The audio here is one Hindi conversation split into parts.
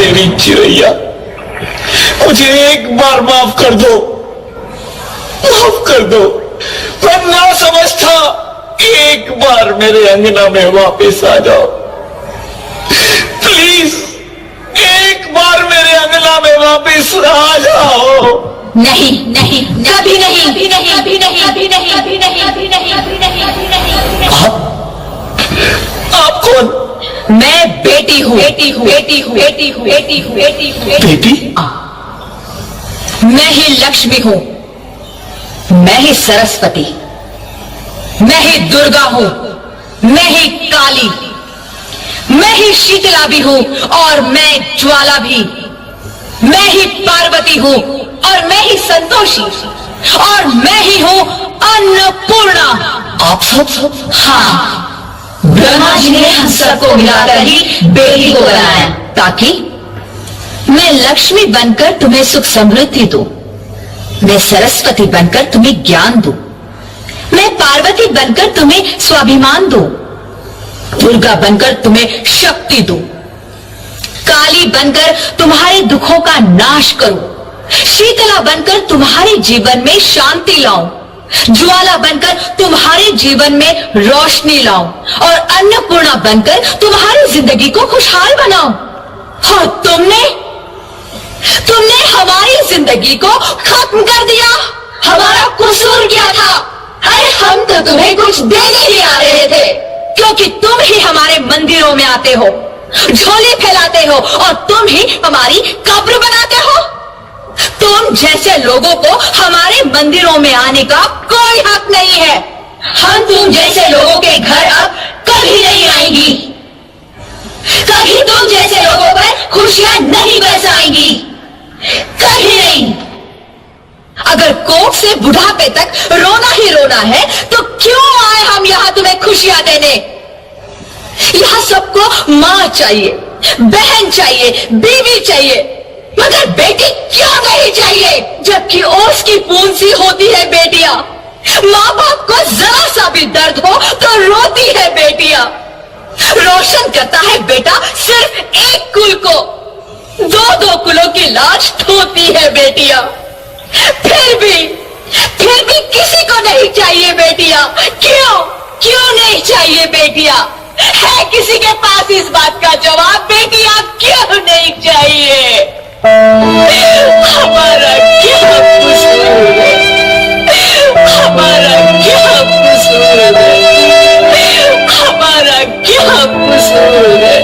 मेरी चिड़ैया, मुझे एक बार माफ कर दो, माफ कर दो। मैं ना समझ था, एक बार मेरे अंगना में वापस आ जाओ प्लीज, एक बार मेरे अंगना में वापस आ जाओ। नहीं नहीं, कभी नहीं, कभी नहीं, कभी नहीं, कभी नहीं, कभी नहीं, कभी नहीं, कभी नहीं, कभी नहीं। आप कौन? मैं बेटी हूँ, बेटी हूँ, बेटी हूँ, बेटी हूँ, बेटी हूँ, बेटी हूँ। बेटी? मैं ही लक्ष्मी हूँ, मैं ही सरस्वती, मैं ही दुर्गा हूँ, मैं ही काली, मैं ही शीतला भी हूँ और मैं ज्वाला भी, मैं ही पार्वती हूँ और मैं ही संतोषी और मैं ही हूँ अन्नपूर्णा। आप सब? हाँ, ब्रह्मा जी ने हम सबको मिलाकर ही बेटी को बनाया ताकि मैं लक्ष्मी बनकर तुम्हें सुख समृद्धि दूं, मैं सरस्वती बनकर तुम्हें ज्ञान दूं, मैं पार्वती बनकर तुम्हें स्वाभिमान दूं, दुर्गा बनकर तुम्हें शक्ति दूं, काली बनकर तुम्हारे दुखों का नाश करूं, शीतला बनकर तुम्हारे जीवन में शांति लाऊं, ज्वाला बनकर तुम्हारे जीवन में रोशनी लाऊं और अन्नपूर्णा बनकर तुम्हारी जिंदगी को खुशहाल बनाऊं। और तुमने हमारी जिंदगी को खत्म कर दिया। हमारा कसूर क्या था? अरे हम तो तुम्हें कुछ देने ही आ रहे थे, क्योंकि तुम ही हमारे मंदिरों में आते हो, झोले फैलाते हो और तुम ही हमारी कब्र बनाते हो। तुम जैसे लोगों को हमारे मंदिरों में आने का कोई हक नहीं है। हम तुम जैसे लोगों के घर अब कभी नहीं आएंगी, कभी तुम जैसे लोगों पर खुशियां नहीं बरसाएंगी, कभी नहीं। अगर कोख से बुढ़ापे तक रोना ही रोना है तो क्यों आए हम यहाँ तुम्हें खुशियां देने? यहाँ सबको माँ चाहिए, बहन चाहिए, बीवी चाहिए, मगर बेटी क्यों नहीं चाहिए? जबकि ओस की पूंछ सी होती है बेटियां। माँ बाप को जरा सा भी दर्द हो तो रोती है बेटियां। रोशन करता है बेटा सिर्फ एक कुल को, दो कुलों की लाज ढोती है बेटियां। फिर भी किसी को नहीं चाहिए बेटियां। क्यों नहीं चाहिए बेटियां? है किसी के पास इस बात का जवाब? बेटियां क्यों नहीं चाहिए? हमारा क्या कसूर है? हमारा क्या कसूर है? हमारा क्या कसूर है?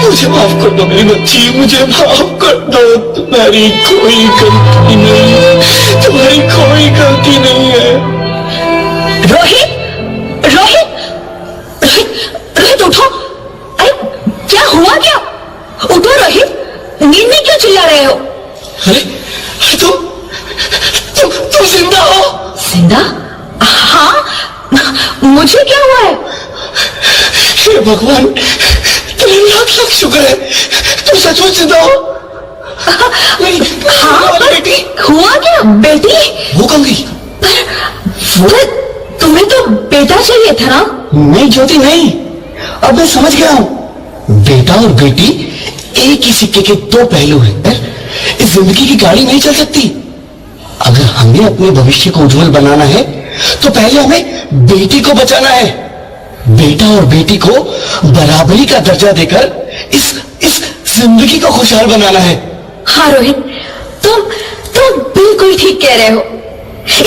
मुझे माफ कर दो मेरी बच्ची, मुझे माफ कर दो। तुम्हारी कोई गलती नहीं, तुम्हारी कोई गलती नहीं है। रोहित, रोहित, रोहित, रोहित उठो। अरे क्या हुआ? क्या? उठो रोहित, नींद में क्यों चिल्ला रहे हो? अरे तुम जिंदा हो? जिंदा? हाँ, मुझे क्या हुआ है? हे भगवान, तेरे लाख लाख शुक्र है, तुम सचमुच जिंदा हो। हाँ, बेटी हुआ क्या? बेटी वो कहाँ गई? पर तुम्हें तो बेटा चाहिए था ना? नहीं ज्योति नहीं, अब मैं समझ गया हूँ। बेटा और बेटी एक ही सिक्के के दो पहलू हैं। इस जिंदगी की गाड़ी नहीं चल सकती। अगर हमें अपने भविष्य को उज्जवल बनाना है तो पहले हमें बेटी को बचाना है। बेटा और बेटी को बराबरी का दर्जा देकर इस जिंदगी को खुशहाल बनाना है। हाँ रोहित, तुम बिल्कुल ठीक कह रहे हो।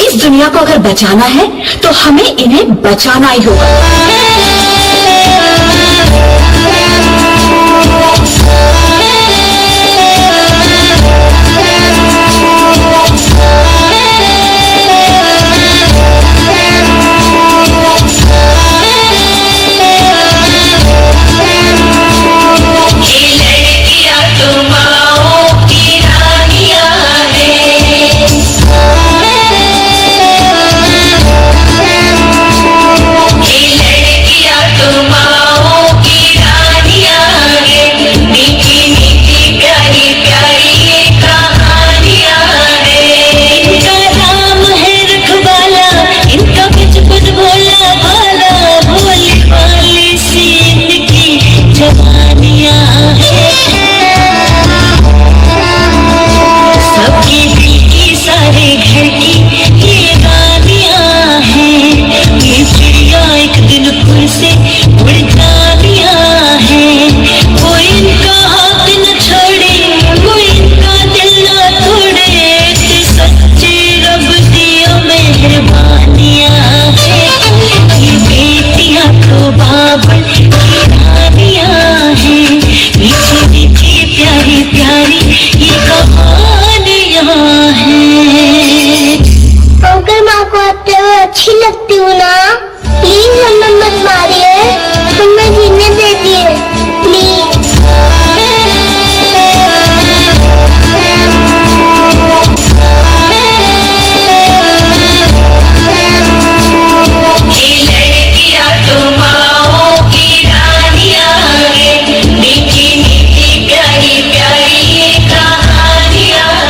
इस दुनिया को अगर बचाना है तो हमें इन्हें बचाना ही होगा।